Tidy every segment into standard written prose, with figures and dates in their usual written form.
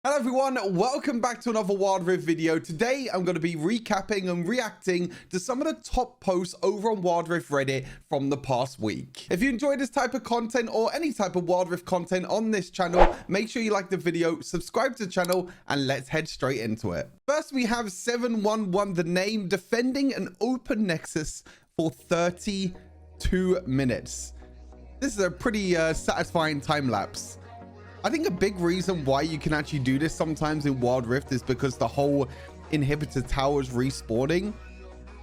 Hello everyone, welcome back to another Wild Rift video. Today I'm going to be recapping and reacting to some of the top posts over on Wild Rift Reddit from the past week. If you enjoy this type of content or any type of Wild Rift content on this channel, make sure you like the video, subscribe to the channel, and let's head straight into it. First we have 711 the name defending an open nexus for 32 minutes. This is a pretty satisfying time lapse. I think a big reason why you can actually do this sometimes in Wild Rift is because the whole inhibitor towers respawning.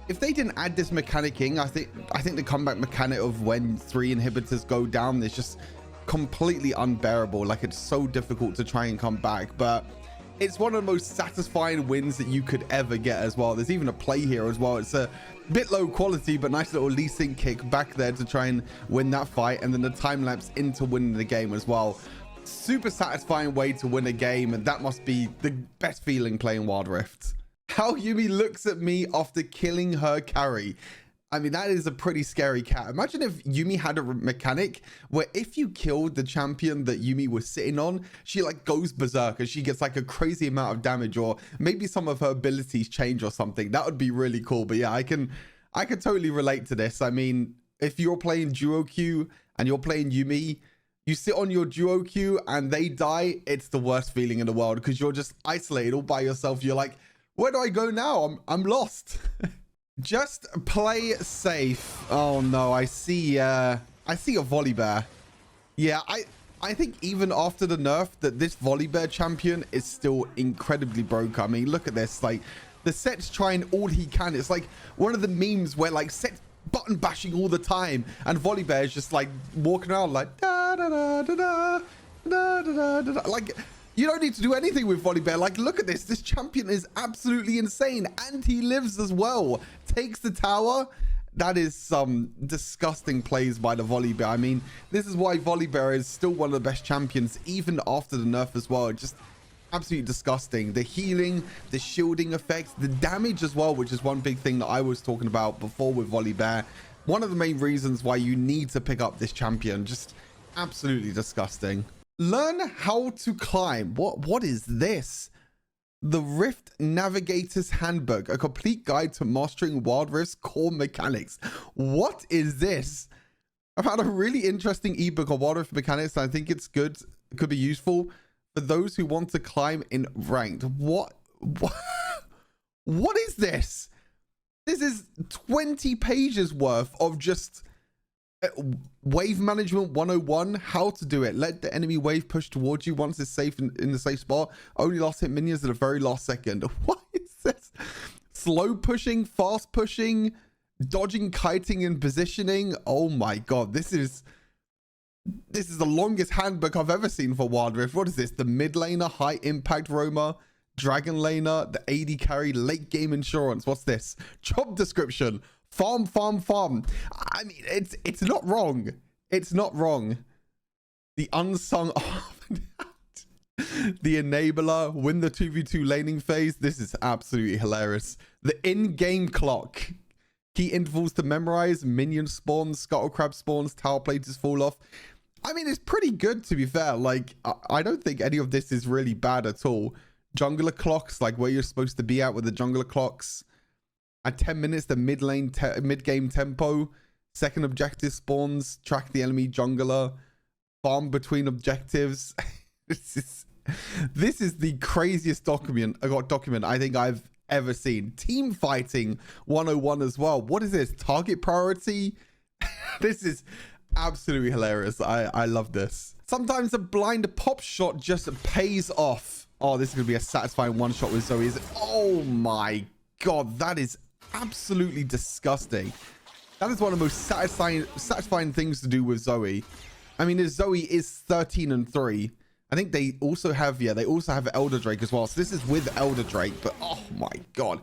If they didn't add this mechanic in, I think the comeback mechanic of when 3 inhibitors go down is just completely unbearable. Like, it's so difficult to try and come back, but it's one of the most satisfying wins that you could ever get as well. There's even a play here as well. It's a bit low quality, but nice little Lee Sin kick back there to try and win that fight, and then the time lapse into winning the game as well. Super satisfying way to win a game, and that must be the best feeling playing Wild Rift. How Yuumi looks at me after killing her carry. I mean, that is a pretty scary cat. Imagine if Yuumi had a mechanic where if you killed the champion that Yuumi was sitting on, she like goes berserk and she gets like a crazy amount of damage, or maybe some of her abilities change or something. That would be really cool. But yeah, I can totally relate to this. I mean, if you're playing duo queue and you're playing Yuumi, you sit on your duo queue and they die, it's the worst feeling in the world because you're just isolated all by yourself. You're like, where do I go now? I'm lost. Just play safe. Oh no, I see a Volibear. Yeah, I think even after the nerf that this Volibear champion is still incredibly broken. I mean, look at this. Like, the set's trying all he can. It's like one of the memes where like set button bashing all the time and Volibear is just like walking around like da da da da da da da da da. Like, you don't need to do anything with Volibear. Like, look at this champion is absolutely insane, and he lives as well. Takes the tower. That is some disgusting plays by the Volibear. I mean, this is why Volibear is still one of the best champions even after the nerf as well. Just absolutely disgusting. The healing, the shielding effects, the damage as well, which is one big thing that I was talking about before with Volibear. One of the main reasons why you need to pick up this champion. Just absolutely disgusting. Learn how to climb. What is this? The Rift Navigator's Handbook, a complete guide to mastering Wild Rift's core mechanics. What is this? I found a really interesting ebook on Wild Rift mechanics, and I think it's good. It could be useful for those who want to climb in ranked. What is this? This is 20 pages worth of just wave management 101. How to do it. Let the enemy wave push towards you once it's safe in the safe spot. Only last hit minions at the very last second. What is this? Slow pushing, fast pushing, dodging, kiting, and positioning. Oh my god, this is the longest handbook I've ever seen for Wild Rift. What is this? The mid laner, high impact roamer, dragon laner, the AD carry, late game insurance. What's this? Job description. Farm. I mean, it's not wrong. It's not wrong. The unsung the enabler, win the 2v2 laning phase. This is absolutely hilarious. The in-game clock. Key intervals to memorize, minion spawns, scuttle crab spawns, tower plates fall off. I mean, it's pretty good, to be fair. Like, I don't think any of this is really bad at all. Jungler clocks, like where you're supposed to be at with the jungler clocks. At 10 minutes, the mid-game tempo. Second objective spawns, track the enemy jungler, farm between objectives. This is the craziest document I think I've ever seen. Team fighting 101 as well. What is this? Target priority? This is absolutely hilarious. I love this. Sometimes a blind pop shot just pays off. Oh, this is gonna be a satisfying one shot with Zoe. Oh my god, that is absolutely disgusting. That is one of the most satisfying things to do with Zoe. I mean, Zoe is 13-3. I think they also have, yeah, they also have Elder Drake as well. So this is with Elder Drake, but oh my god.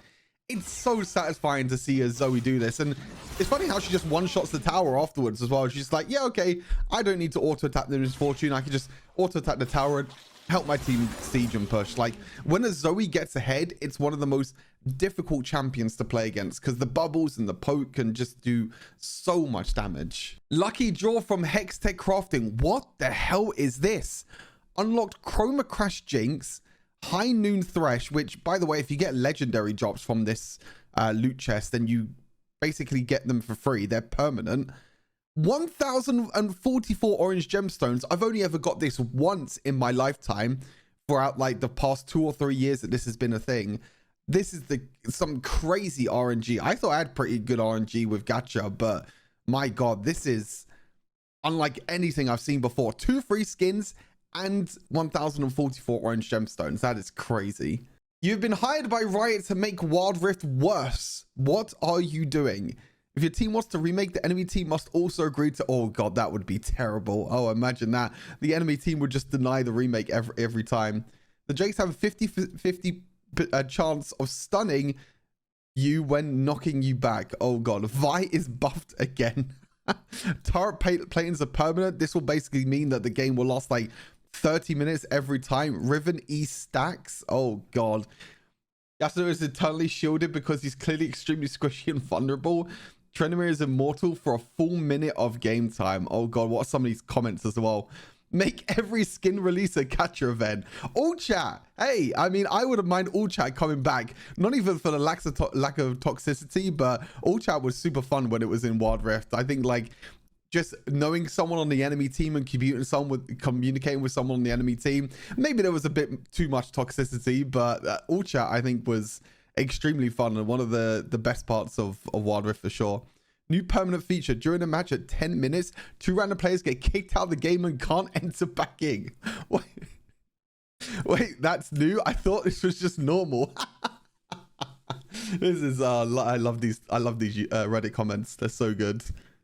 It's so satisfying to see Zoe do this. And it's funny how she just one-shots the tower afterwards as well. She's like, yeah, okay, I don't need to auto-attack the misfortune. I can just auto-attack the tower and help my team siege and push. Like, when a Zoe gets ahead, it's one of the most difficult champions to play against because the bubbles and the poke can just do so much damage. Lucky draw from Hextech crafting. What the hell is this? Unlocked Chroma Crash Jinx, High Noon Thresh, which, by the way, if you get legendary drops from this loot chest, then you basically get them for free. They're permanent. 1,044 orange gemstones. I've only ever got this once in my lifetime throughout like the past 2 or 3 years that this has been a thing. This is some crazy RNG. I thought I had pretty good RNG with gacha, but my God, this is unlike anything I've seen before. 2 free skins and 1,044 orange gemstones. That is crazy. You've been hired by Riot to make Wild Rift worse. What are you doing? If your team wants to remake, the enemy team must also agree to... Oh God, that would be terrible. Oh, imagine that. The enemy team would just deny the remake every time. The Drakes have a 50-50 chance of stunning you when knocking you back. Oh God, Vi is buffed again. Turret planes are permanent. This will basically mean that the game will last like 30 minutes every time. Riven E stacks. Oh God. Yasuo is eternally shielded because he's clearly extremely squishy and vulnerable. Trenimir is immortal for a full minute of game time. Oh God, what are some of these comments as well? Make every skin release a catcher event. All chat. Hey, I mean, I wouldn't mind all chat coming back. Not even for the lack of toxicity, but all chat was super fun when it was in Wild Rift. I think like just knowing someone on the enemy team and communicating with someone on the enemy team. Maybe there was a bit too much toxicity, but all chat I think was extremely fun and one of the best parts of Wild Rift for sure. New permanent feature. During a match at 10 minutes, 2 random players get kicked out of the game and can't enter back in. Wait, that's new? I thought this was just normal. This is I love these Reddit comments. They're so good.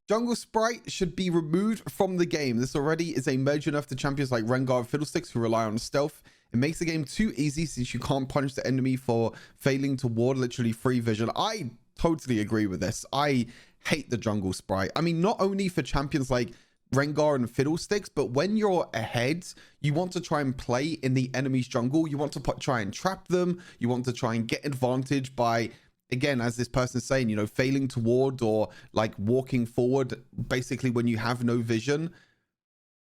Jungle Sprite should be removed from the game. This already is a merge enough to champions like Rengar and Fiddlesticks who rely on stealth. It makes the game too easy since you can't punish the enemy for failing to ward literally free vision. I totally agree with this. I hate the Jungle Sprite. I mean, not only for champions like Rengar and Fiddlesticks, but when you're ahead, you want to try and play in the enemy's jungle. You want to try and trap them. You want to try and get advantage by, again, as this person is saying, you know, failing to ward or like walking forward, basically when you have no vision.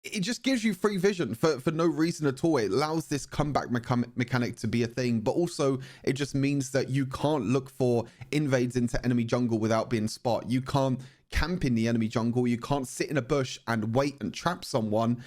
It just gives you free vision for no reason at all. It allows this comeback mechanic to be a thing, but also it just means that you can't look for invades into enemy jungle without being spot. You can't camp in the enemy jungle. You can't sit in a bush and wait and trap someone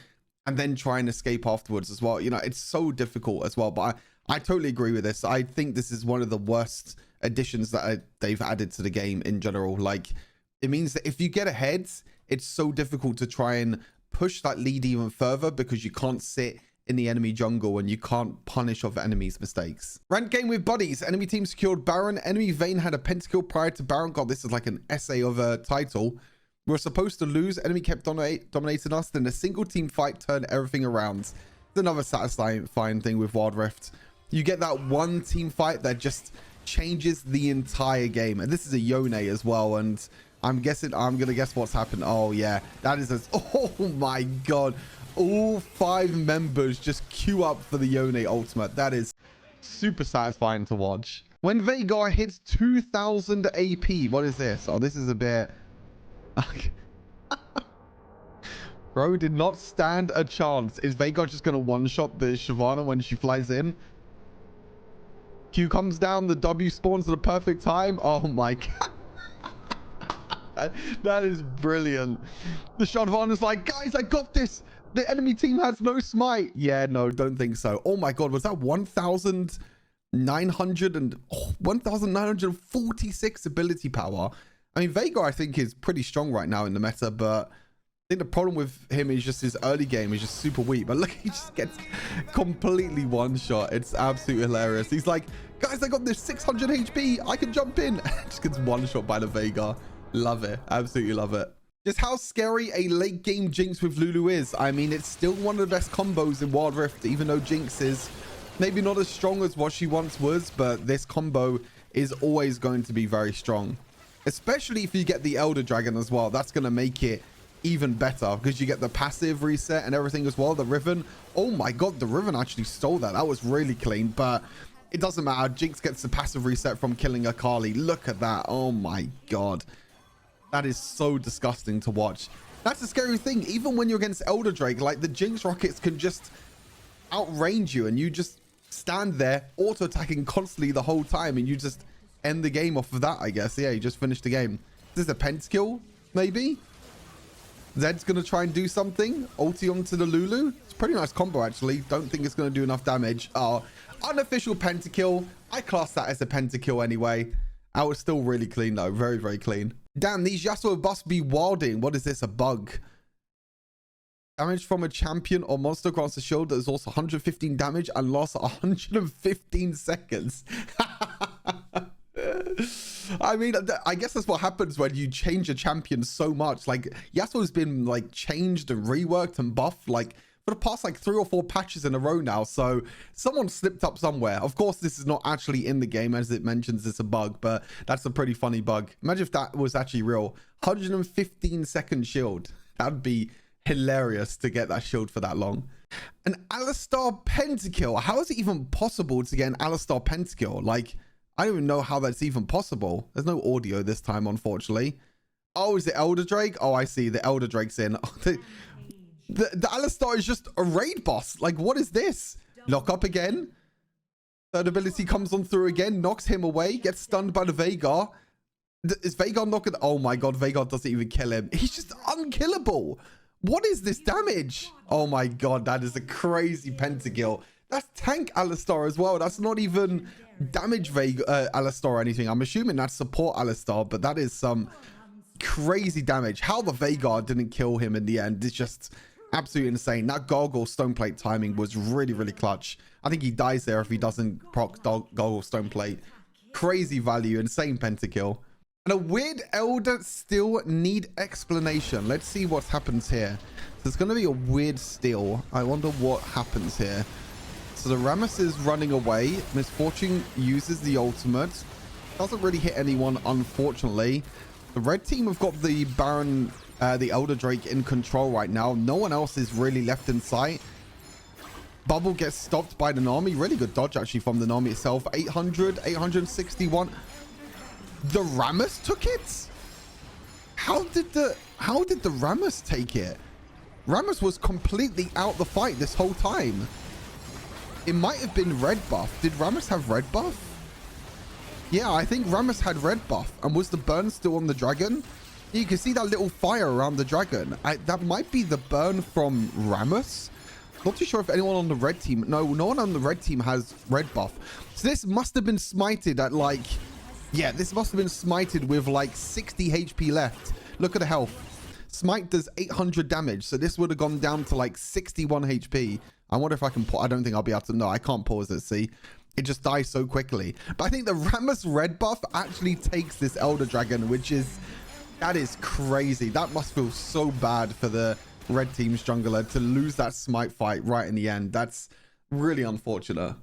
and then try and escape afterwards as well. You know, it's so difficult as well, but I totally agree with this. I think this is one of the worst additions that they've added to the game in general. Like, it means that if you get ahead, it's so difficult to try and push that lead even further because you can't sit in the enemy jungle and you can't punish off enemies' mistakes. Ranked game with buddies. Enemy team secured Baron. Enemy Vayne had a pentakill prior to Baron. God, this is like an essay of a title. We were supposed to lose. Enemy kept dominating us. Then a single team fight turned everything around. It's another satisfying thing with Wild Rift. You get that one team fight that just changes the entire game. And this is a Yone as well. And I'm gonna guess what's happened. Oh yeah, that is oh my God, all 5 members just queue up for the Yone ultimate. That is super satisfying to watch. When Veigar hits 2,000 AP, what is this? Oh, this is a bit bro did not stand a chance. Is Veigar just gonna one-shot the Shyvana when she flies in? Q comes down, the W spawns at the perfect time. Oh my God. That is brilliant. The Shyvana is like, guys, I got this. The enemy team has no smite. Yeah, no, don't think so. Oh my God, was that 1,946 ability power? I mean, Veigar, I think, is pretty strong right now in the meta, but I think the problem with him is just his early game is just super weak. But look, he just gets completely one-shot. It's absolutely hilarious. He's like, guys, I got this 600 HP. I can jump in. Just gets one-shot by the Veigar. Love it. Absolutely love it. Just how scary a late game Jinx with Lulu is. I mean, it's still one of the best combos in Wild Rift, even though Jinx is maybe not as strong as what she once was, but this combo is always going to be very strong. Especially if you get the Elder Dragon as well. That's going to make it even better because you get the passive reset and everything as well. The Riven. Oh my God, the Riven actually stole that. That was really clean, but it doesn't matter. Jinx gets the passive reset from killing Akali. Look at that. Oh my God. That is so disgusting to watch. That's the scary thing. Even when you're against Elder Drake, like the Jinx rockets can just outrange you and you just stand there auto-attacking constantly the whole time, and you just end the game off of that, I guess. Yeah, you just finished the game. Is this a pentakill, maybe? Zed's going to try and do something. Ulti onto the Lulu. It's a pretty nice combo, actually. Don't think it's going to do enough damage. Oh, unofficial pentakill. I class that as a pentakill anyway. I was still really clean, though. Very, very clean. Damn, these Yasuo must be wilding. What is this? A bug? Damage from a champion or monster grants a shield that is also 115 damage and lasts 115 seconds. I mean, I guess that's what happens when you change a champion so much. Like, Yasuo's been like changed and reworked and buffed like for the past like 3 or 4 patches in a row now. So someone slipped up somewhere. Of course, this is not actually in the game, as it mentions it's a bug, but that's a pretty funny bug. Imagine if that was actually real. 115-second shield. That'd be hilarious to get that shield for that long. An Alistar pentakill. How is it even possible to get an Alistar pentakill? Like, I don't even know how that's even possible. There's no audio this time, unfortunately. Oh, is it Elder Drake? Oh, I see. The Elder Drake's in. The Alistar is just a raid boss. Like, what is this? Lock up again. Third ability comes on through again. Knocks him away. Gets stunned by the Veigar. Is Veigar not gonna... Oh my god, Veigar doesn't even kill him. He's just unkillable. What is this damage? Oh my god, that is a crazy pentakill. That's tank Alistar as well. That's not even damage Alistar or anything. I'm assuming that's support Alistar, but that is some crazy damage. How the Veigar didn't kill him in the end is just absolutely insane. That Gargoyle Stoneplate timing was really, really clutch. I think he dies there if he doesn't proc Gargoyle Stoneplate. Crazy value, insane pentakill. And a weird Elder still need explanation. Let's see what happens here. So it's going to be a weird steal. I wonder what happens here. So the Rammus is running away. Misfortune uses the ultimate. Doesn't really hit anyone, unfortunately. The red team have got the Baron, the Elder Drake in control right now. No one else is really left in sight. Bubble gets stopped by the Nami. Really good dodge, actually, from the Nami itself. 800, 861. The Rammus took it? How did the Rammus take it? Rammus was completely out the fight this whole time. It might have been red buff. Did Rammus have red buff? Yeah, I think Rammus had red buff. And was the burn still on the dragon? You can see that little fire around the dragon. That might be the burn from Rammus. Not too sure if anyone on the red team... No, no one on the red team has red buff. So this must have been smited at like... Yeah, this must have been smited with like 60 HP left. Look at the health. Smite does 800 damage. So this would have gone down to like 61 HP. I wonder if I can... I don't think I'll be able to... No, I can't pause it, see? It just dies so quickly. But I think the Rammus red buff actually takes this Elder Dragon, which is... That is crazy. That must feel so bad for the red team's jungler to lose that smite fight right in the end. That's really unfortunate.